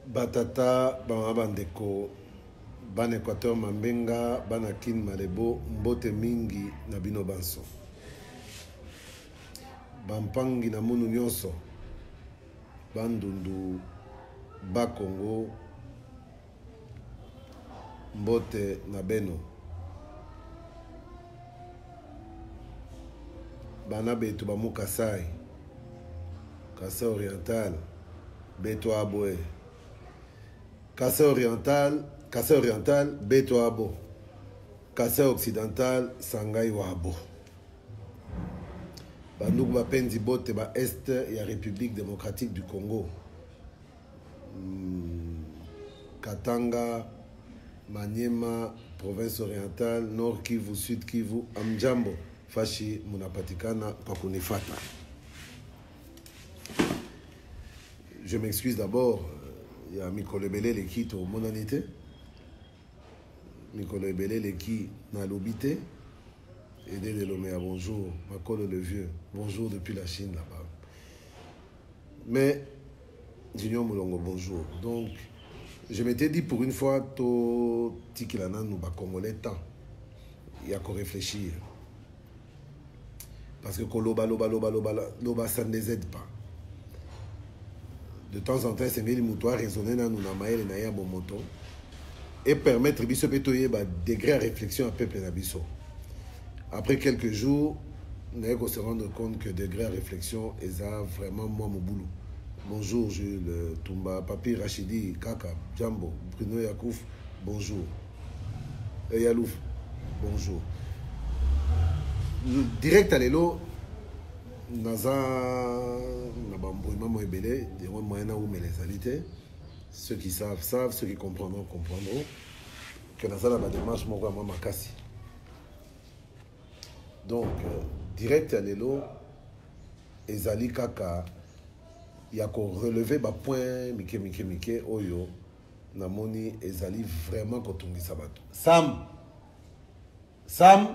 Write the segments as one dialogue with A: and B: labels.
A: Batata, Bandeko, Ban Équateur Mambenga, Banakin Malebo, Mbote Mingi, Nabino Banso. Bampangi na Munu Nyonso, Bandundu, Bakongo, Mbote Nabeno. Banabe Tubamu Kasai, Kasai Oriental, Beto Aboe. Kasai Oriental, Beto Abo. Kasai Occidental, Sangai Wabo. Bandouk Bapenzi Bote ba Est et République démocratique du Congo. Katanga, Maniema, province orientale, Nord Kivu, Sud Kivu, Amjambo, Fashi, Munapatikana, Pakunifata. Je m'excuse d'abord, il y a Mikolo Belé qui est au monanité. Mikolo Belé qui n'a l'obité. Aidé de l'Oméa, bonjour. Makolo le vieux, bonjour depuis la Chine là-bas. Mais, Junior Moulongo, bonjour. Donc, je m'étais dit pour une fois, Tikilana nous va congolais temps. Il y a qu'à réfléchir. Parce que Loba, ça ne les aide pas. De temps en temps, c'est mieux les moutons raisonner dans nos namaïs et naïa bon moto et permettre biso petoyer ba degré à réflexion à peuple nabiso. Après quelques jours, nous allons se rendre compte que degré à réflexion est vraiment moi mon boulot. Bonjour Jules Toumba, Papi Rachidi, Kaka, Djambo, Bruno Yakouf, bonjour. Yalouf, bonjour. Direct à l'élo, Naza, Nabambouima Moébélé, des moyens où mais les alités. Ceux qui savent, savent, ceux qui comprendront, comprendront. Que Naza, la démarche, moi, vraiment, ma casse. Donc, direct à l'élo, Ezali Kaka, il y a qu'on relever le point, Mike, Oyo, Namoni, Ezali vraiment quand on dit ça. Sam,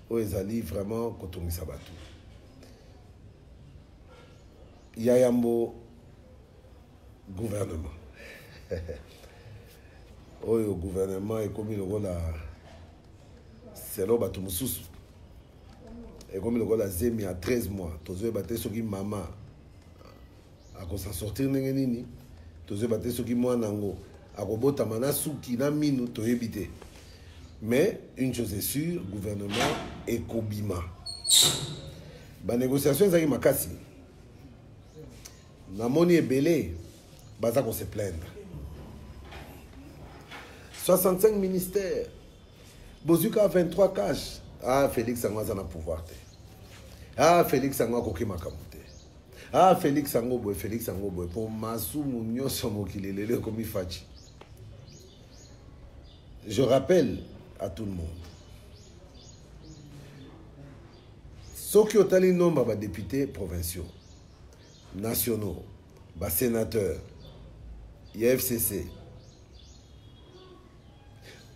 A: o Ezali vraiment quand on dit ça. Yayambo, gouvernement. Oyo, gouvernement, est comme il y a c'est là où tu et comme le gars a zémi à 13 mois, tu as battu ce qui maman a s'en sortir n'engeni, tu as battu ce qui moi nango a robota mana souki na minu to éviter. Mais une chose est sûre, gouvernement et Kobima. Ba négociation zaki makasi. Na moni est belé, baza qu'on se plaindre. 65 ministères. Bozuka 23 cash. Ah, Félix Sango a pouvoir. Ah, Félix Sango a koki makamute. Ah, Félix Sango boy. Pour Massou Mounio Somokilele comme Fachi. Je rappelle à tout le monde. Ceux qui ont le nombre de députés provinciaux, nationaux, sénateurs, IFCC,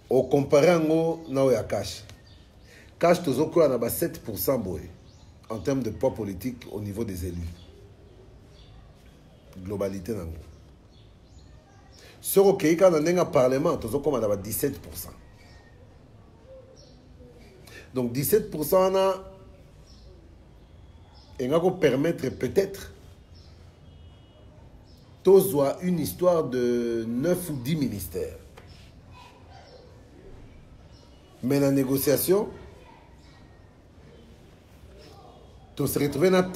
A: au comparant na ya cash. Cash tozoko na ba 7% boy en termes de poids politique au niveau des élus. Globalité nango. Sur OK quand on a un parlement tozoko na ba 17%. Donc 17% na engako permettre peut-être tozwa une histoire de 9 ou 10 ministères. Mais la négociation, tu se retrouves dans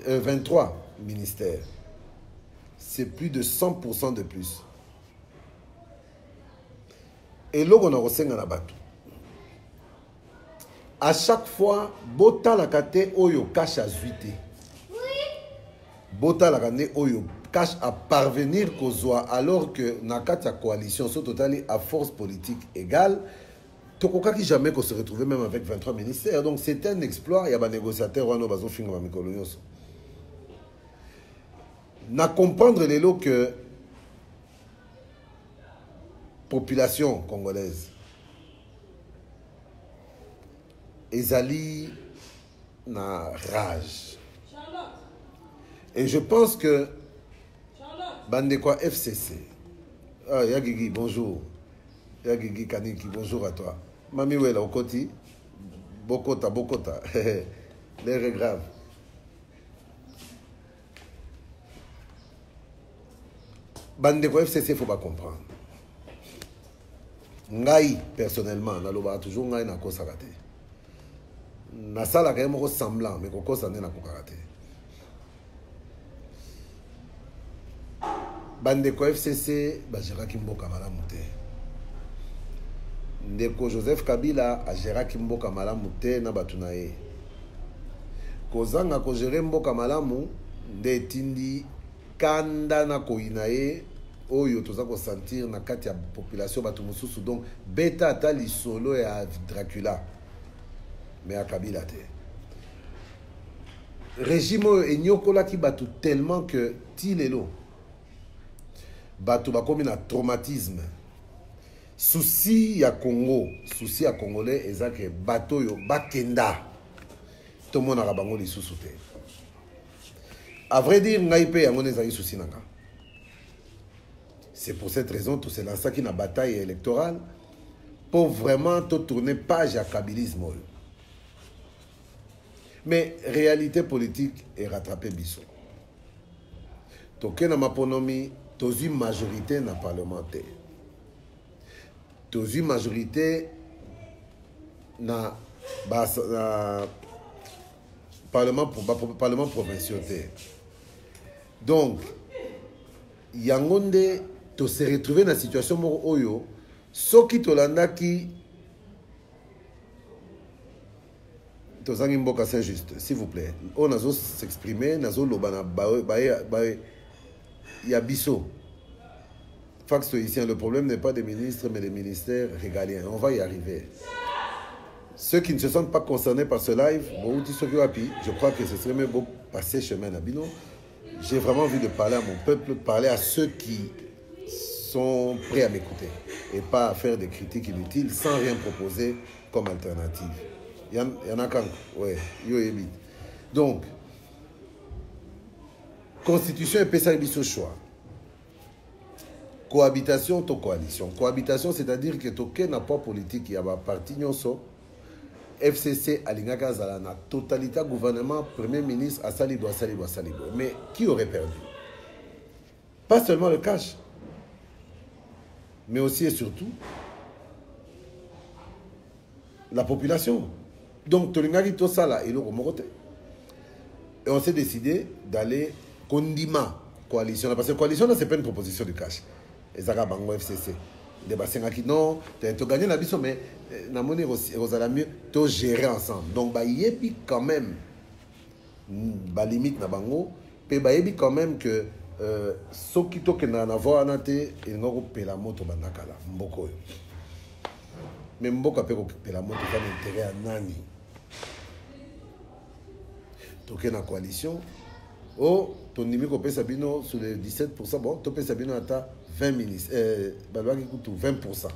A: 23 ministères. C'est plus de 100% de plus. Et là, on a reçu un abattu. À chaque fois, Bota la kate oyo cache à zuité. Bota la kate oyo cache à parvenir qu'au soit alors que Nakata coalition, sur total à force politique égale. Tokoka qui jamais qu'on se retrouvait même avec 23 ministères. Donc c'est un exploit. Il y a des négociateurs qui ont fait un peu. Na comprendre les lots que population congolaise ezali na rage. Et je pense que Bande quoi FCC. Ah, Yagigi, bonjour. Yagigi Kaniki, bonjour à toi. Mami Wela, au côté. Bokota, Bokota. L'air est grave. Bande quoi FCC, il ne faut pas comprendre. Ngai, personnellement, naloba toujours ngai na kosa kate. Na sala kaya moko semblant, mais kosa ne na kokate. Bandeko FCC, Gérard Mboka malamu te. Ndeko Joseph Kabila a Gérard Mboka malamu te na batuna ye. Kozanga ko gérer Mboka malamu nde tindi kanda na koina ye oyo toza ko sentir na kati ya population batu mususu donc beta ata lisolo ya Dracula mais a Kabila te. Régime enyokola ki batu tellement que ti lelo batu bakomi na traumatisme. Souci ya Congo, souci ya Congolais ezake bato yo bakenda. Tout le monde a rabango les sous-soutés. À vrai dire, c'est pour cette raison que c'est lancé une bataille électorale pour vraiment tourner page à kabilisme. Mais réalité politique est rattrapée biso. Toké na maponomi, tozi majorité na parlementaire. Tozi majorité na parlement provincial. Donc, Yangonde, tu se retrouvé dans la situation où ceux qui t'olanda qui tozangi mboka c'est juste, s'il vous plaît. On a s'exprimer, nazo lobana yabiso. Fax ici, le problème n'est pas des ministres, mais des ministères régaliens. On va y arriver. Ceux qui ne se sentent pas concernés par ce live, je crois que ce serait même beau passer chemin Nabino. J'ai vraiment envie de parler à mon peuple, de parler à ceux qui sont prêts à m'écouter et pas à faire des critiques inutiles sans rien proposer comme alternative. Il y en a quand ouais, donc, constitution et PSA et choix. Cohabitation, to coalition. Cohabitation, c'est-à-dire que toké n'a pas politique, il y a un parti nyonso. FCC Alingaka Zalana, totalité gouvernement, premier ministre, Assalido. Mais qui aurait perdu? Pas seulement le cash, mais aussi et surtout la population. Donc, Tolingaki Tosala et le Romorote. Et on s'est décidé d'aller condiment coalition. Parce que coalition, ce n'est pas une proposition de cash. Et Zara Bango FCC. Des bassins qui non, tu as gagné la mission, mais la monnaie va mieux, tu gérer ensemble. Donc, il y a quand même la limite na bango, il y a quand même que ceux qui ont avoir un été, ils n'ont pas la moto bandakala. Mboko. Mais Mboko a payé la moto, ça a intérêt à Nani. Tu as une coalition. Oh, ton numéro peut Sabino sur les 17%, bon, tu peux Sabino à 20 ministres, 20%.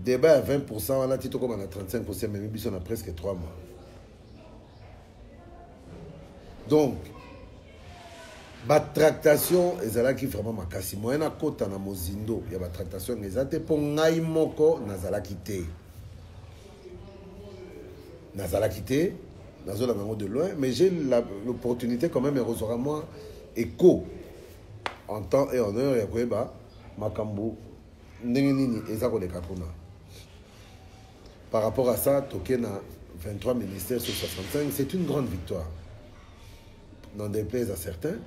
A: Débat à 20%, on a titre comme on a 35%, mais on a presque 3 mois. Donc, la tractation, et c'est là qui vraiment m'a cassé. Moi, il y a un côté dans Mozindo, il y a une tractation, mais c'est pour ngaï moko, nazala quitté. Nazala quitté. De loin, mais j'ai l'opportunité quand même, et moi, écho en temps et en heure, et Makambo, Nengenini, Ezako de Kakuna. Par rapport à ça, Tokena, 23 ministères sur 65, c'est une grande victoire. N'en déplaise à certains.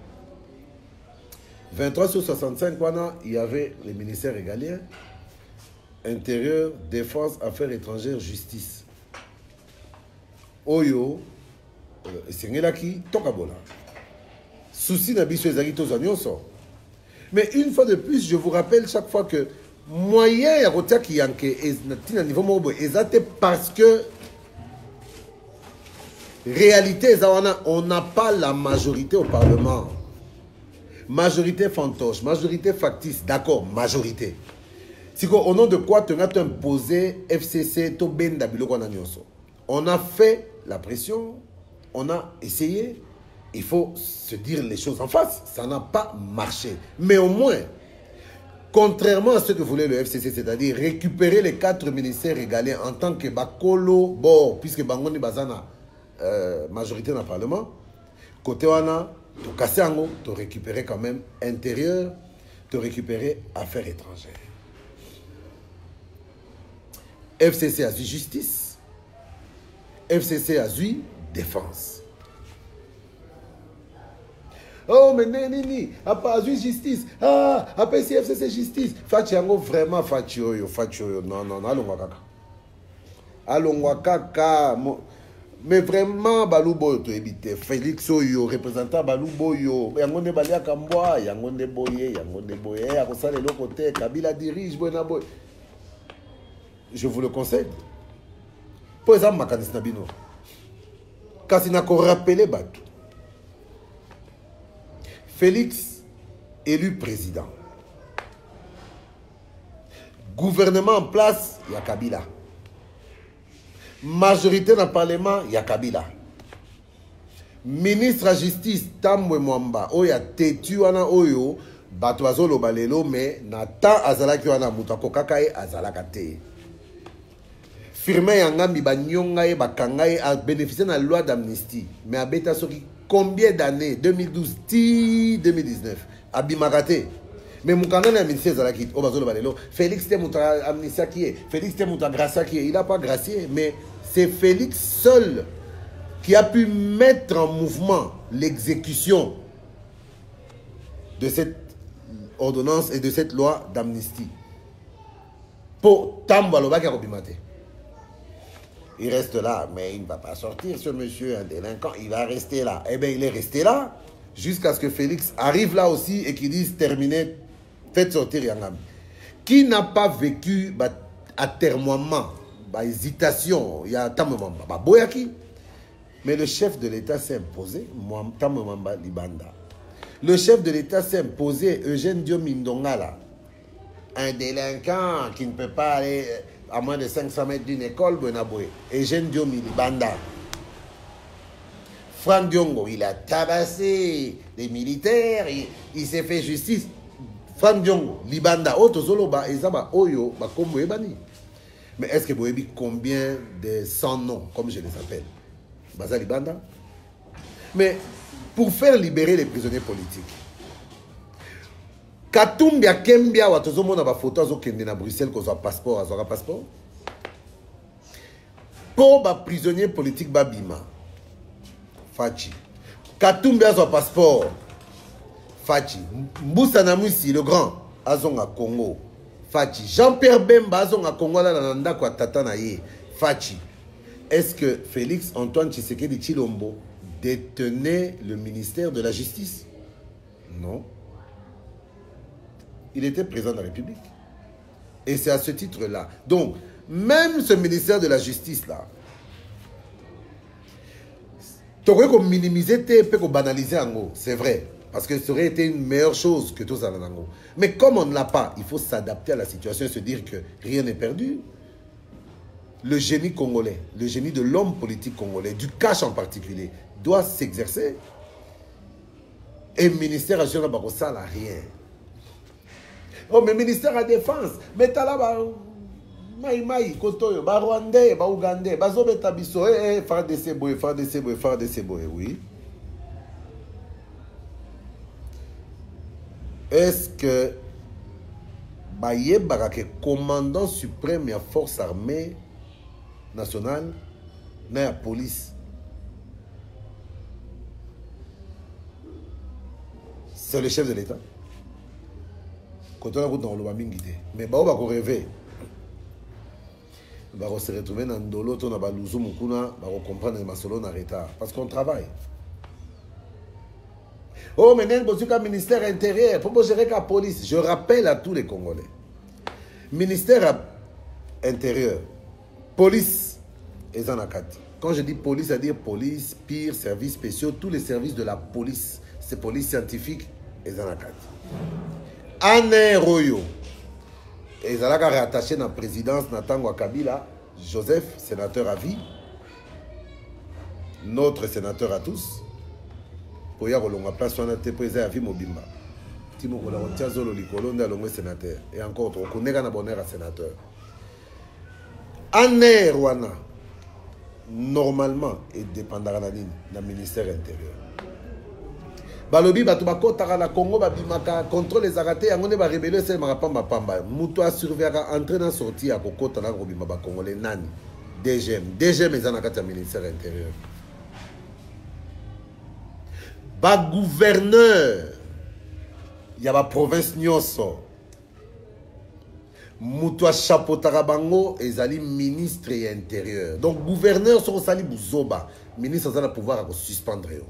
A: 23 sur 65, il y avait les ministères régaliens, intérieur, défense, affaires étrangères, justice. Oyo, Sengelaki, Tokabola. Souci n'abisso ezaki nyonso. Mais une fois de plus, je vous rappelle chaque fois que moyen ya kotia ki yanke na niveau mobo ezate parce que réalité on n'a pas la majorité au Parlement. Majorité fantoche, majorité factice, d'accord, majorité. Si au nom de quoi tu as imposé FCC to benda biloko na nyonso. On a fait la pression, on a essayé, il faut se dire les choses en face. Ça n'a pas marché. Mais au moins, contrairement à ce que voulait le FCC, c'est-à-dire récupérer les 4 ministères régaliens en tant que Bakolo, bon, puisque Bangoni Bazana, majorité dans le Parlement, côté Wana, tu casses en haut, tu récupérer quand même intérieur, tu récupérer affaires étrangères. FCC a eu justice, FCC a eu défense. Oh, mais nini, a pas eu justice. Ah, après si FCC justice. Fatiango vraiment fatioyo. Non, non, allons kaka. Mais vraiment, Baloubo, tu éviter. Félix Oyo, représentant Baloubo, Yangonde Balia Kamboa, Yangonde Boye, à ça les côté, Kabila dirige, Boy. Je vous le conseille. Pour exemple, Makanis Nabino. Quand il n'a qu'à rappeler Batou. Félix, élu président. Gouvernement en place, il y a Kabila. Majorité dans le Parlement, il y a Kabila. Ministre à justice, Tambwe Mwamba, Oya Tetu wana Oyo, Batouazolo Balelo, mais Nata Azalaki wana Moutako Kakae Azalakate. Firme Yangami Banyongae Bakangae a bénéficié de la loi d'amnistie, mais à Beta Soki. Combien d'années 2012, 2019 Abimarate. Mais Moukanga n'a ministère Zalaki, Obazolo Balelo. Félix Temouta amnistia qui est. Félix Temouta gracia qui est. Il n'a pas gracié, mais c'est Félix seul qui a pu mettre en mouvement l'exécution de cette ordonnance et de cette loi d'amnistie. Pour Tambaloba qui a Robimate. Il reste là, mais il ne va pas sortir, ce monsieur, un délinquant. Il va rester là. Eh bien, il est resté là jusqu'à ce que Félix arrive là aussi et qu'il dise terminé, faites sortir Yangam. Qui n'a pas vécu atermoiement, hésitation, il y a Tamemamba, Boyaki. Mais le chef de l'État s'est imposé, Tamemamba Libanda. Le chef de l'État s'est imposé, Eugène Diomindonga là. Un délinquant qui ne peut pas aller à moins de 500 mètres d'une école, Eugène Diomi Libanda. Franck Diongo, il a tabassé les militaires, il s'est fait justice. Franck Diongo, Libanda, Otozoloba, Ezaba, Oyo, Bakombo Ebani. Mais est-ce que vous avez combien de 100 noms, comme je les appelle? Baza Libanda. Mais pour faire libérer les prisonniers politiques, Katumbia Kembia watozomo na ba photo azokende na Bruxelles ko za passeport azora passeport. Pour ba prisonnier politique babima. Fachi. Katumbia zo passeport. Fachi. Mboussa Namwisi le grand azonga Congo. Fachi. Jean-Pierre Bemba azonga Congo la nanda kwa tata na ye. Fachi. Est-ce que Félix Antoine Tshisekedi Tshilombo détenait le ministère de la Justice? Non. Il était président de la République. Et c'est à ce titre-là. Donc, même ce ministère de la Justice-là, tu aurais qu'on minimiser, tu peux qu'on banaliser en gros. C'est vrai. Parce que ça aurait été une meilleure chose que tout ça en gros. Mais comme on ne l'a pas, il faut s'adapter à la situation et se dire que rien n'est perdu. Le génie congolais, le génie de l'homme politique congolais, du cash en particulier, doit s'exercer. Et le ministère agir là-bas, ça n'a rien. Oh, mais ministère de la Défense, mais t'as là, Maï, Kotoyo, Rwandais, Ougandais, Bazobeta Bisso, faire de ces boys, oui. Est-ce que Baye Barake, commandant suprême de la force armée nationale, n'a la police? C'est le chef de l'État. Quand on a dans le Bamingide, mais on va rêver. On va se retrouver dans le lot, on va nous comprendre que Masolo n'a retard. Parce qu'on travaille. Oh, mais il y a un ministère intérieur. Pour gérer la police. Je rappelle à tous les Congolais. Ministère intérieur, police et Zanakati. Quand je dis police, c'est-à-dire police, pire, services spéciaux, tous les services de la police. C'est police scientifique et Zanakati. Anne Royo. Et ils ont rattaché dans la présidence Natangwa Kabila, Joseph, sénateur à vie, notre sénateur à tous. pour y avoir la place on a été présent à vie mobimba timo ko la tia zolo likolo nda longo sénateur et encore on connaît kana bonheur à sénateur en air wana normalement et dépendra na ministère intérieur balobi bato bakotaka na Congo babimaka contrôle les arrêtés yango ne ba rebelle c'est marapamba pamba muto a surveiller entrer dans sortir à kokota na kobima ba congolais nani DGM ezana kati ya ministère intérieur ba gouverneur ya ba province nyonso muto a chapeautaka bango ezali ministre et intérieur donc gouverneur soko sali buzoba ministre azana pouvoir à suspendre yo.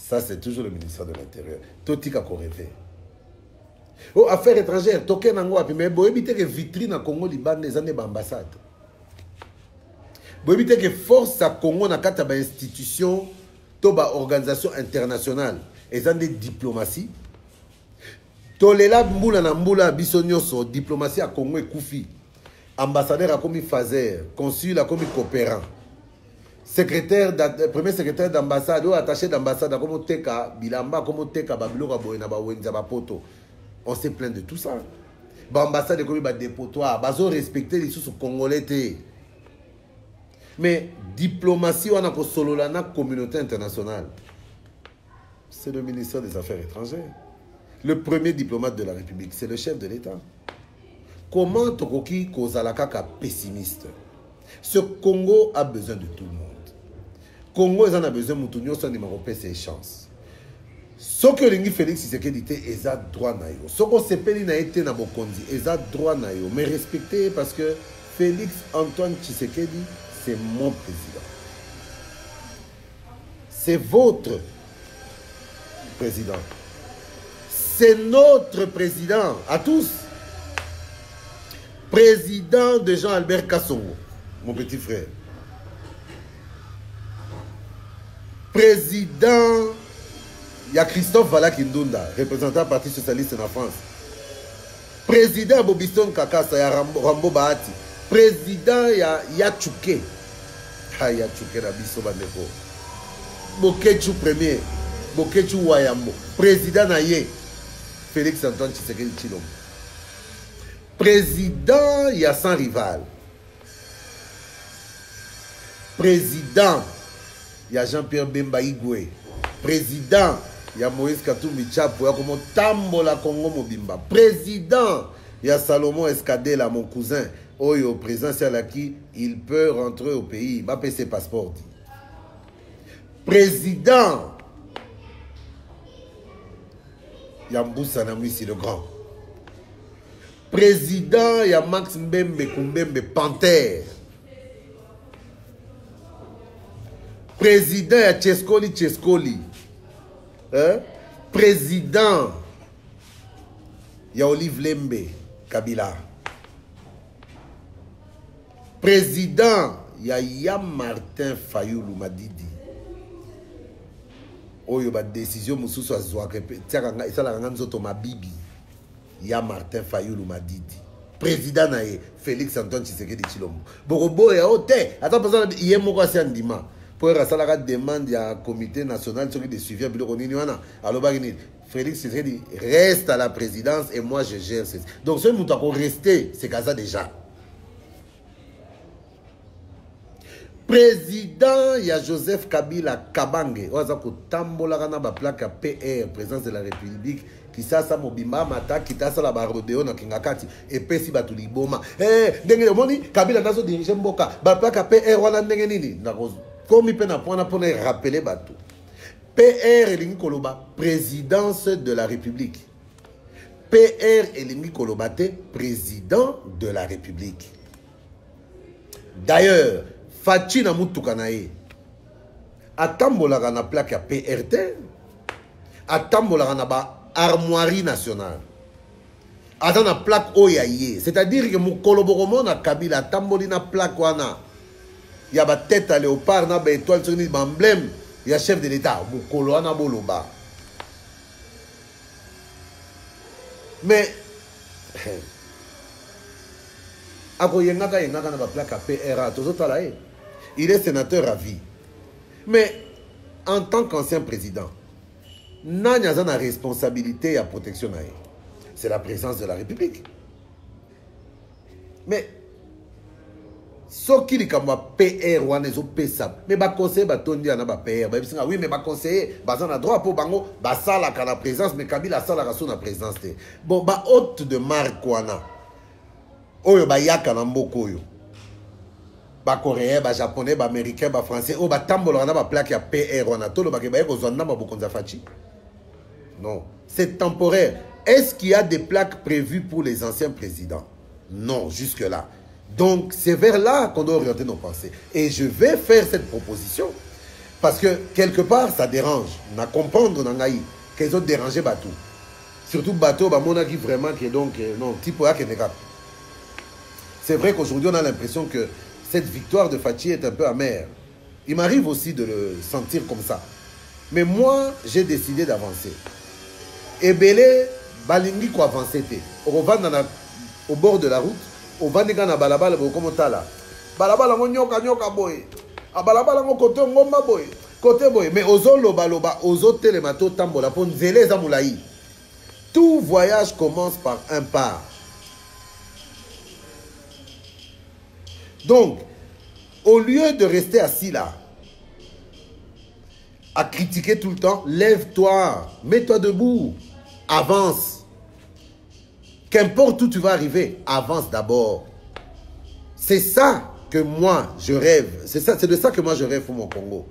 A: Ça, c'est toujours le ministère de l'Intérieur. Totika ko rêver. Oh, affaires étrangères, token nango api, mais bo éviter que vitrine à Congo Liban les années d'ambassade. Bo éviter que force à Congo na kata ba institution, to ba organisation internationale, les années diplomatie. Tolela mbula na mbula bisonyoso, diplomatie à Congo et Koufi. Ambassadeur a commis Fazer, consul a commis coopérant. Premier secrétaire d'ambassade ou attaché d'ambassade comme Teka Bilamba comme Teka Babilora Boena Bawenza Bapoto. On s'est plaint de tout ça. L'ambassade comme ba dépotoir, bazo respecter les sous congolais. Mais diplomatie on a ko solo la communauté internationale. C'est le ministère des Affaires étrangères. Le premier diplomate de la République, c'est le chef de l'État. Comment Tokoki Kozalaka pessimiste? Ce Congo a besoin de tout le monde. Congo en a besoin de Moutounio sans numéro ses chances. Ce que l'Ingi Félix Tshisekedi était, ils ont droit na yo. Ce qu'on s'appelle n'a été na bokondi, ils ont droit na yo. Mais respectez parce que Félix Antoine Tshisekedi, c'est mon président. C'est votre président. C'est notre président à tous. Président de Jean-Albert Kassongo, mon petit frère. Président, il y a Christophe Valakindunda, représentant du Parti Socialiste en France. Président Bobiston Kakasa, il y a Rambo Bahati. Président, il y a Yachouke. Ah, Yachouke, la biso bandeko. Bokechu premier, Bokechu Wayambo. Président Naye, Félix Antoine Tshisekedi Tshilombo. Président, il y a 100 rivales. Président, il y a Jean-Pierre Bemba Igwe. Président, il y a Moïse Katumbi Tchapo, il y a comme Tambola Congo Mobimba. Président, il y a Salomon Escadela, mon cousin. Oyo, président qui il peut rentrer au pays. Il va payer ses passeports. Président, il y a Mboussa Namwisi le grand. Président, il y a Max Mbembe Kumbembe Panther. Président, il y a Tcheskoli. Hein? Président, il y a Olive Lembe Kabila. Président, il y a Yam Martin Fayoulou Madidi. Oh, il y a une décision, Moussou Azouak, et ça, la Ranganzoto Mabibi. Yam Martin Fayoulou Madidi. Président, Félix Antoine Tshisekedi Tshilombo. Borobo et Ote. Attends, parce que il y a mon assez andima. Pour la demande du comité national de suivi à Biloroniwana. Alors, Félix Tshisekedi reste à la présidence et moi je gère. Donc, ce qui est resté, c'est ça déjà. Président, il y a Joseph Kabila Kabange. On a tambola na ba plaque PR, présidence de la République. Qui ça mobimba mata qui ta la barodeo na kingakati et pesi batu liboma. Ndenge moni Kabila nazo diriger mboka. Ba plaque PR wana ndenge nini? Na comme il peut na pona rappeler batu. PR elingi koloba présidence de la République. PR elingi koloba te président de la République. D'ailleurs, Fachi na mutuka na ye. Atambolaka na plaque ya PRT. Atambolaka na ba armoirie nationale. Attends na plaque oyaye. C'est-à-dire que mon koloboromo na Kabila tamboli na plaque wana. Il y a ba tête à léopard na ba étoile sur ni emblème. Il y a chef de l'État. Mon kolo na boloba. Mais ako yengaka na ba plaque à PRA. Il est sénateur à vie. Mais en tant qu'ancien président, Nani a la responsabilité à protection. C'est la présidence de la République. Mais, ce qui est comme PR, mais les conseillers, oui, mais les conseillers, ils ont droit pour la présidence, mais Kabila a la présidence. Bon, les hôtes de marque, oyo ba yaka na mboko oyo ba coréen ba japonais ba américain ba français o ba tambola na ba plaque ya PR wana tolo ba ke ba ko zonda ba bokonza fachi. Non, c'est temporaire. Est-ce qu'il y a des plaques prévues pour les anciens présidents? Non, jusque là. Donc c'est vers là qu'on doit orienter nos pensées. Et je vais faire cette proposition parce que quelque part ça dérange. Na comprendre nangaï qu'ils ont dérangé bateau. Surtout bateau ba monaki vraiment qui est donc non type là qui négatif. C'est vrai qu'aujourd'hui, on a l'impression que cette victoire de Fachi est un peu amère. Il m'arrive aussi de le sentir comme ça. Mais moi, j'ai décidé d'avancer. Et Belé, Balingi ko avancer. On va au bord de la route. On va dans balabala comme là. Balabala on nyoka boy. A balabala on côté ngomba boy. Côté boy. Mais ozo loba ozo telemato tambola pour nzele za moulaï. Tout voyage commence par un pas. Donc, au lieu de rester assis là, à critiquer tout le temps, lève-toi, mets-toi debout, avance. Qu'importe où tu vas arriver, avance d'abord. C'est ça que moi, je rêve. C'est de ça que moi, je rêve pour mon Congo.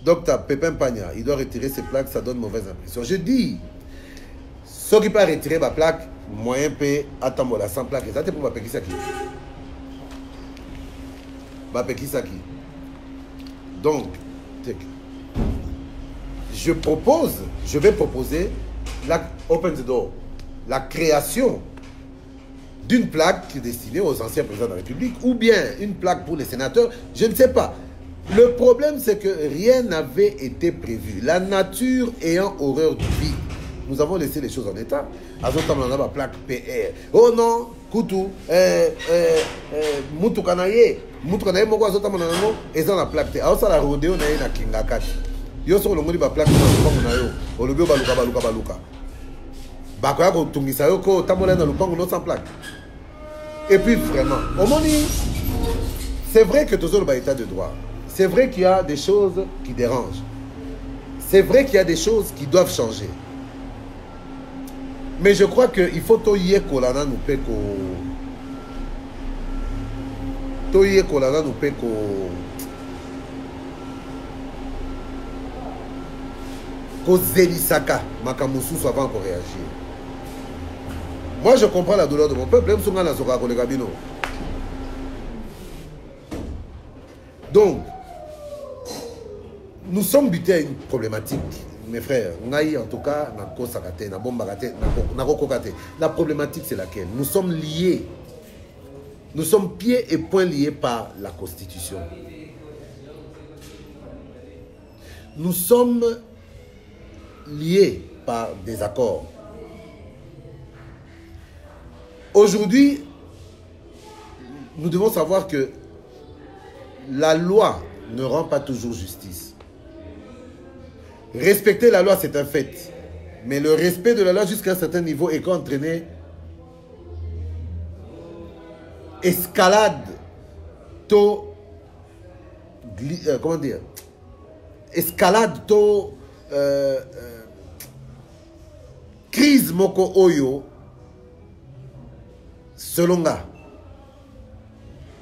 A: Docteur Pépin Pagna, il doit retirer ses plaques, ça donne mauvaise impression. Je dis, ceux qui peuvent retirer ma plaque, moyen peut attendre la 100 plaques. Et ça, c'est pour ma péquissa qui. Donc, je vais proposer la Open the Door, la création d'une plaque destinée aux anciens présidents de la République ou bien une plaque pour les sénateurs, je ne sais pas. Le problème, c'est que rien n'avait été prévu. La nature ayant horreur du vide, nous avons laissé les choses en état. Azotam on a la plaque PR. Oh non, Koutou, Moutoukanaye, Moutoukanaye, Moko Azotam on a non, et ça la plaque. Alors ça la rodéo na na Kingakati. Yo sur le moni ba plaque na yo. Olobio baluka. Bakoya ko tungisa yo ko tamola na lupango no sans plaque. Et puis vraiment, au moni, c'est vrai que toujours le état de droit. C'est vrai qu'il y a des choses qui dérangent. C'est vrai qu'il y a des choses qui doivent changer. Mais je crois qu'il faut toyer kolana nous peko. Toyer kolana nous peko. Ko zelisaka makamusu avant qu'on réagisse. Moi je comprends la douleur de mon peuple. Même si on a la soka ko le gabino. Donc nous sommes butés à une problématique. Mes frères, en tout cas, la problématique c'est laquelle? Nous sommes liés. Nous sommes pieds et poings liés par la Constitution. Nous sommes liés par des accords. Aujourd'hui, nous devons savoir que la loi ne rend pas toujours justice. Respecter la loi, c'est un fait. Mais le respect de la loi jusqu'à un certain niveau est entraîné escalade, comment dire, escalade, crise moko oyo, selon là,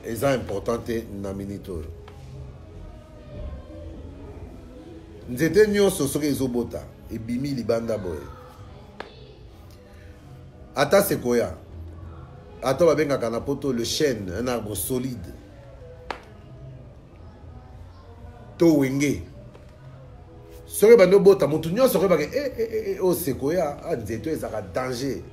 A: c'est important na minito. Nzete nyonso soki ezobota ebimi libanda boy. Ata sekoya. Ata babengaka na poto le chêne, un arbre solide. To wenge. Soki bando bota mutu nyonso soki bake o sekoya, nzete ezaka danger.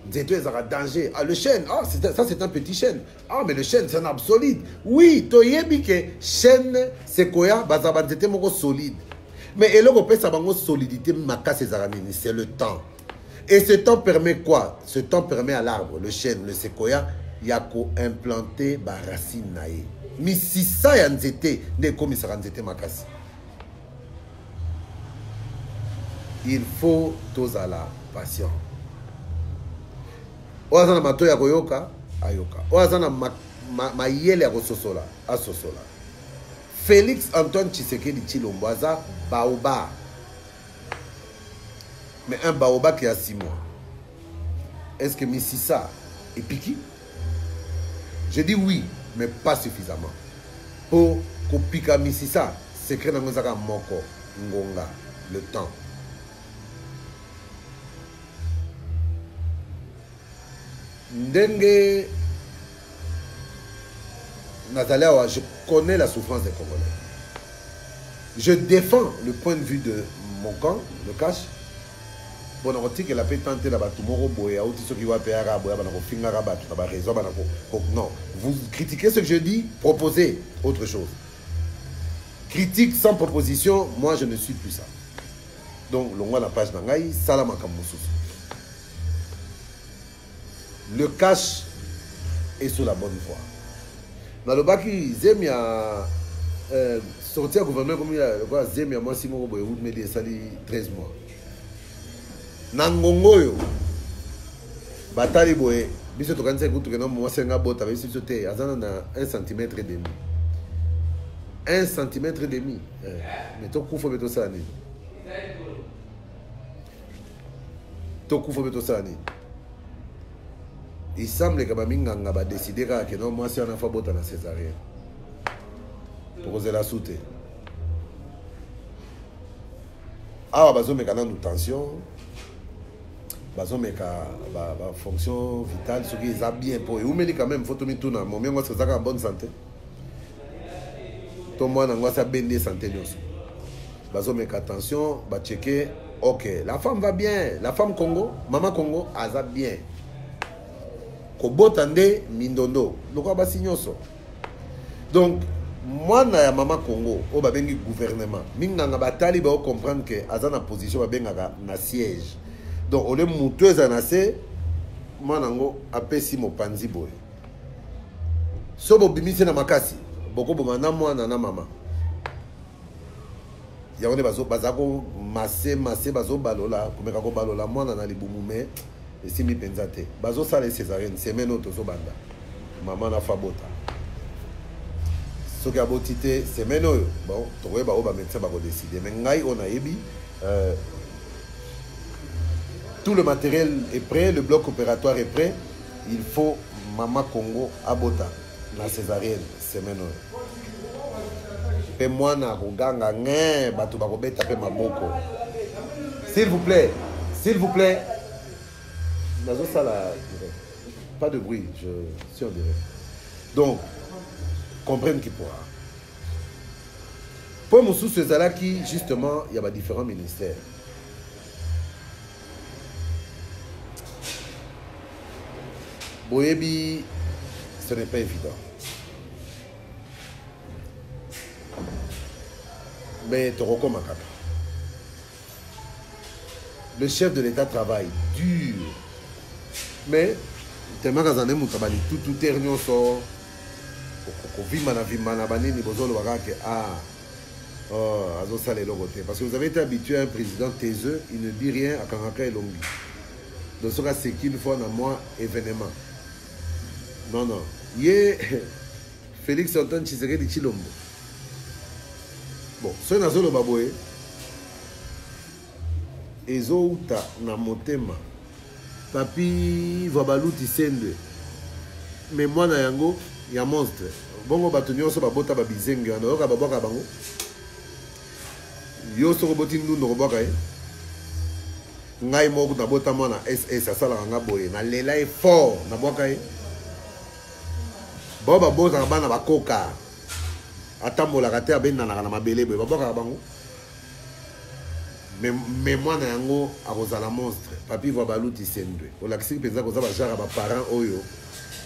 A: Nzete ezaka danger. Ah le chêne, ah ça c'est un petit chêne. Ah mais le chêne c'est un arbre solide. Oui, to yebi ke chêne sekoya bazaba nzete moko solide. Mais solidité, c'est le temps. Et ce temps permet quoi? Ce temps permet à l'arbre, le chêne, le séquoia, il y a qu'à implanter des racines. Mais si ça y a nzete, ne comme ça nzete makasi. il faut tous à la patient. Oazana mato ya koyoka ayoka. Oazana mayele ya kososola asosola. Félix Antoine Tshisekedi Tshilombo aza baoba. Mais un baoba qui a 6 mois. Est-ce que Mississa est piqué? Je dis oui, mais pas suffisamment. Pour kopika Mississa, c'est que nous avons moko ngonga le temps. Ndenge Natalia, je connais la souffrance des Congolais. Je défends le point de vue de mon camp, le cash. Bon, on dit que la paix tente là-bas, tout le monde boit, ou ceux qui vont payer arabe, non, vous critiquez ce que je dis, proposez autre chose. Critique sans proposition, moi je ne suis plus ça. Donc, l'on la page d'Angaï, Salama Kamoussous. Le cash est sur la bonne voie. Dans le baki, Zemia sorti à gouvernement comme il y a Zemia, moi, si mon boy, me dit 13 mois. Nangongoyo batali boye biso tokanisa kutu ke no mo senga bota bisi sote azana na 1 cm et demi 1 cm et demi mais to kufa beto sani il semble que baminganga ba décider que non moi si on a fa bota na césarienne pour cause la soute ah bazo mekana nous tension bazo meka ba fonction vitale ce qui est bien pour eux mais quand même faut tout tourner mon mien c'est ça en bonne santé tout moi na ngwa bende santé nyonso bazo meka attention ba checker OK la femme va bien la femme Congo maman Congo aza bien ko botande mindondo lokwa ba signyoso donc moi na ya maman Congo o ba bengi gouvernement minganga batali ba comprendre que aza na position ba bengaka na siège. Donc, on est mouteuse à nasser, moi, je apesi mon panzi boy. So, bo bimise na makasi, boko bo mana moi na maman. Ya on est bazako masse bazo balola, komeka ko balola moi na libumu me, et si mi penzate. Bazo sale césarienne, semaine auto so banda. Maman na fabota. So ki abotite semaine oyo, bon, towe ba oba médecin ba ko décider. Mais ngai on a yebi tout le matériel est prêt, le bloc opératoire est prêt. Il faut Maman Congo à Bota, la césarienne, semaine. Et moi, na koganga ngé, batu bakobe taper ma boko. S'il vous plaît, nazo sala, pas de bruit, je suis en direct. Donc, comprennent qui pourra. Pour Moussou Sezalaki, justement, il y a différents ministères. Boyebi, ce n'est pas évident. Mais Toroko Makaka. Le chef de l'État travaille dur. Mais, tellement que j'en ai mon travail, tout ternion sort. Parce que vous avez été habitué à un président taiseux, il ne dit rien à Kanaka et Longhi. Donc, ce c'est qu'une fois dans moi événement. Non. Yé Félix Antoine Tshisekedi Tshilombo. Bon, ce n'est pas le baboé. Ezouta na motema. Papi Vabaluti Sende. Mais moi na yango, ya monstre. Bongo batunyo so babota babizengi wana yoka babaka bango. Yo so roboti ndundo robaka ngai moko na bota mona SS asala nga boye na lela est fort na boka Boba boza bana bakoka atambola kate abenda na mabele boye baboka bango mais moi na yango akozala monstre papi Vabaluti Sendwe olakisi penza koza ba jara ba parents oyo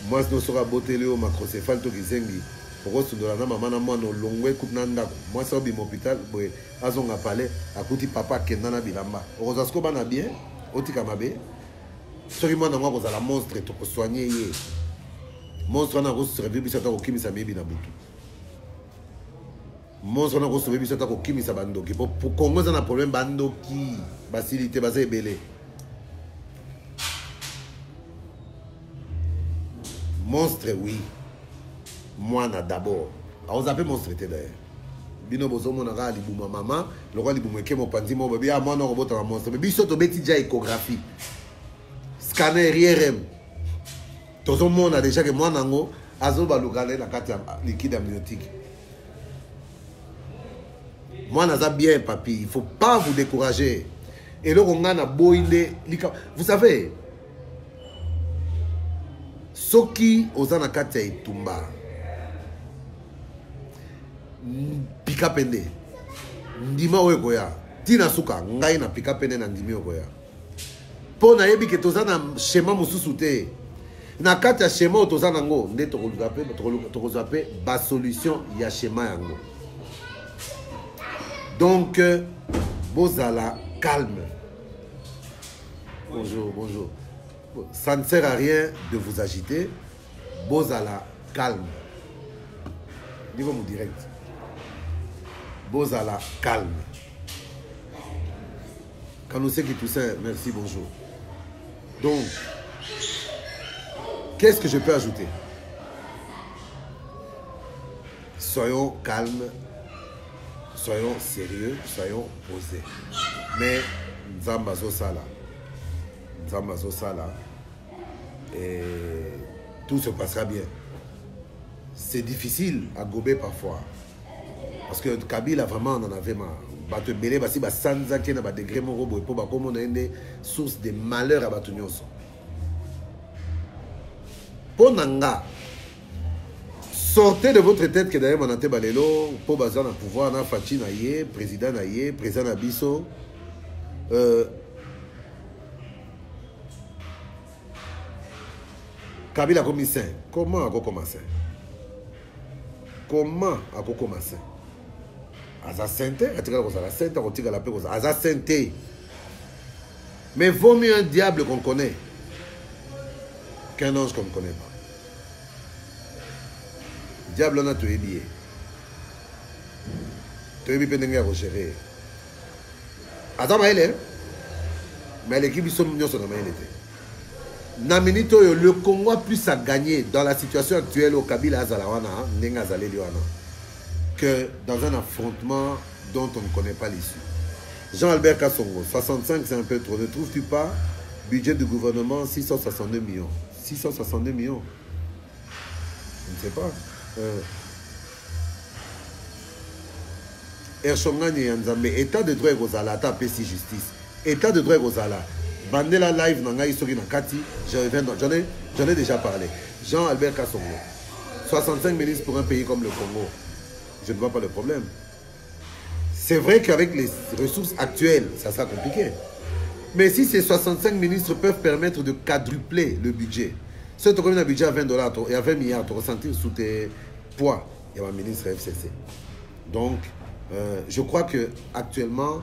A: moi no soka botele o macrocéphale to kizengi poko sundola na mama na mwana olongwe kupna ndako moi ça bi hôpital boye azonga palais akuti papa kenda na bilamba okoza sko bana bien otika mabe soki mwana ngo akozala monstre to ko soigner ye monstre na ko survivre bisa ta ko kimisa mebi na butu monstre na ko survivre bisa ta ko kimisa bandoki pour Congo za na problème bandoki Basilité, basé belé. Monstre, oui. Moi, d'abord. On s'appelle monstre, d'ailleurs. Bino bozo mon ara libuma maman, le roi libuma ke mo panzi mo bébé à moi non robot à monstre. Mais biso to beti déjà échographie. Scanner IRM. Tout le monde a déjà que moi nango azo balugale la carte liquide amniotique. Moi naza bien papi, il faut pas vous décourager. Et là on a boindé vous savez soki ozana carte itumba. Pika pende ndima oyo koya tina suka ngai na pika pende na ndimi oyo koya po na yebi ke toza na schéma mosusu te na kati ya schéma oyo toza nango nde tokozwa pe basolution ya schéma yango. Donc bozala calme. Bonjour, bonjour. Ça ne sert à rien de vous agiter. Bozala calme. Dis-moi mon direct. Bozala calme. Quand nous sait qui tout ça, merci, bonjour. Donc, qu'est-ce que je peux ajouter? Soyons calmes, soyons sérieux, soyons posés. Mais Nzambazo Sala, et tout se passera bien. C'est difficile à gober parfois. Parce que Kabila vraiment on en avait marre. Bato belé basi ba sanza ki na ba degré mon robot pour ba comme on a une source de malheur à bato nyonso. Ponanga sortez de votre tête que d'ailleurs manate balelo pour bazan na pouvoir na fachi na yé président na biso Kabila comme saint. Comment a commencé? Comment a commencé? Aza sainte, Aza sainte. Mais vaut mieux un diable qu'on connaît qu'un ange qu'on ne connaît pas. Diable on a tout ébié. Tout ébié pendant à rechercher. Aza maële, mais l'équipe ils sont mignons sur la maële. Le Congo a plus à gagner dans la situation actuelle au Kabila Azalawana, que dans un affrontement dont on ne connaît pas l'issue. Jean-Albert Kassongo, 65 c'est un peu trop. Ne trouves-tu pas? Budget du gouvernement 662 millions. 662 millions. Je ne sais pas. Ershongani Yanzambe, état de droit Gozala, tapesi justice. État de droit Gozala. Bandela live nanga isori na kati, j'en ai déjà parlé. Jean-Albert Kassongo, 65 ministres pour un pays comme le Congo. Je ne vois pas le problème. C'est vrai qu'avec les ressources actuelles, ça sera compliqué. Mais si ces 65 ministres peuvent permettre de quadrupler le budget, si tu as un budget à $20 et à 20 milliards, tu ressentir sous tes poids, il y a un ministre FCC. Donc, je crois que actuellement,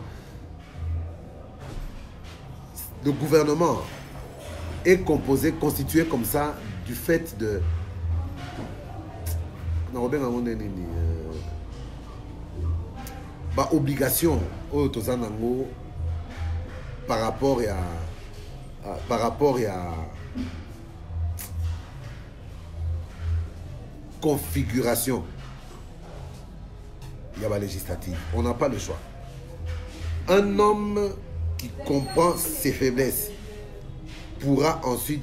A: le gouvernement est constitué comme ça du fait de obligation par rapport à configuration. Il y a la législative. On n'a pas le choix. Un homme qui comprend ses faiblesses pourra ensuite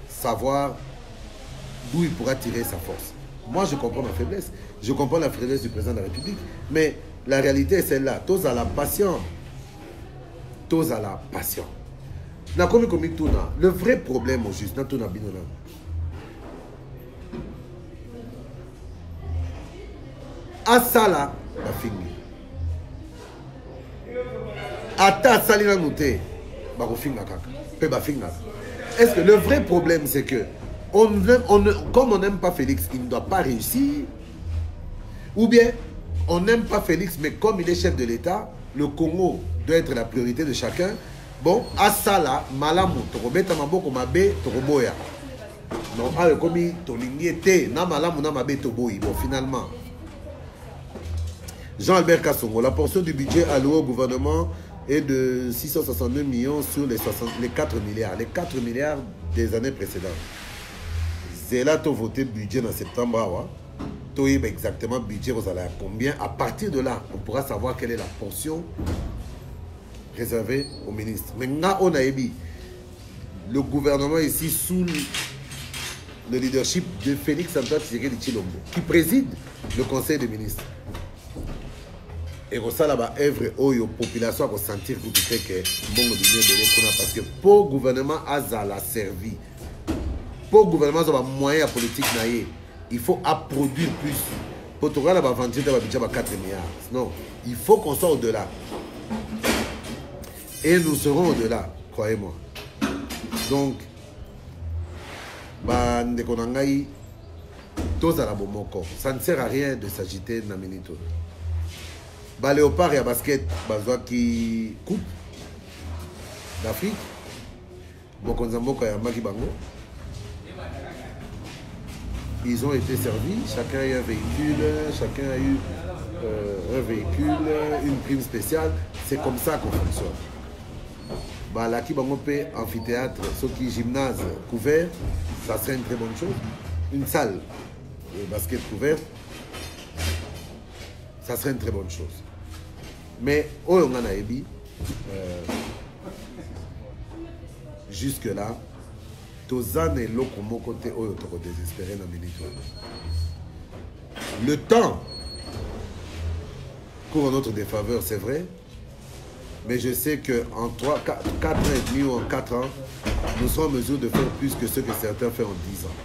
A: savoir d'où il pourra tirer sa force. Moi, je comprends ma faiblesse. Je comprends la faiblesse du président de la République. Mais la réalité est celle-là. Tous à la patience. Tous à la patience. Le vrai problème au juste, Asala, la fini. Ata salina noté, est-ce que le vrai problème c'est que comme on n'aime pas Félix, il ne doit pas réussir, ou bien on n'aime pas Félix, mais comme il est chef de l'État, le Congo doit être la priorité de chacun. Bon, Asala, Malamu, Torobeta Maboko Mabe, Toroboya. Non, comme Tolingi était, na Malamu, na Mabe Toboyi. Bon, finalement, Jean-Albert Kassongo, la portion du budget alloué au gouvernement et de 662 millions sur les 4 milliards. Les 4 milliards des années précédentes. C'est là que tu as voté budget en septembre. Tu as exactement budget aux à combien. À partir de là, on pourra savoir quelle est la portion réservée au ministre. Maintenant, on a émis le gouvernement ici sous le leadership de Félix Antoine Tshisekedi Tshilombo, qui préside le conseil des ministres. Et ça là-bas, œuvre où la population va sentir que parce que pour le gouvernement a la servi, pour le gouvernement a un moyen politique, il faut produire plus. Pour tout le monde, vendre budget de 4 milliards. Non, il faut qu'on soit au-delà. Et nous serons au-delà, croyez-moi. Donc, ça ne sert à rien de s'agiter dans les minutes. Léopard et à basket, qui coupe d'Afrique. Ils ont été servis, chacun a eu un véhicule, une prime spéciale. C'est comme ça qu'on fonctionne. Là, amphithéâtre, ce qui gymnase couvert, ça serait une très bonne chose. Une salle de basket couvert, ça serait une très bonne chose. Mais jusque-là, le temps court en notre défaveur, c'est vrai. Mais je sais qu'en 4 ans et demi ou en 4 ans, nous serons en mesure de faire plus que ce que certains font en 10 ans.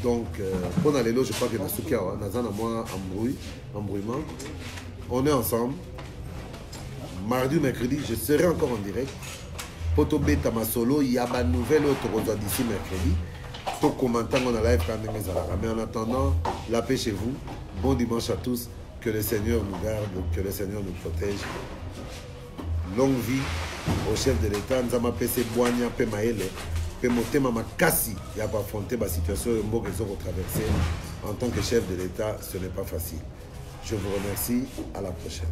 A: Donc, pour aller là, je crois que embrouillement. On est ensemble. Mardi ou mercredi, je serai encore en direct. Poto Beta Masolo, il y a une nouvelle autre d'ici mercredi. Pour commenter on a live quand même. Mais en attendant, la paix chez vous. Bon dimanche à tous. Que le Seigneur nous garde, que le Seigneur nous protège. Longue vie au chef de l'État. Nous avons PC Boigna, P. Maële, P. Motema Makassi. Il y a pas affronté la situation que nous avons traversée. En tant que chef de l'État, ce n'est pas facile. Je vous remercie. À la prochaine.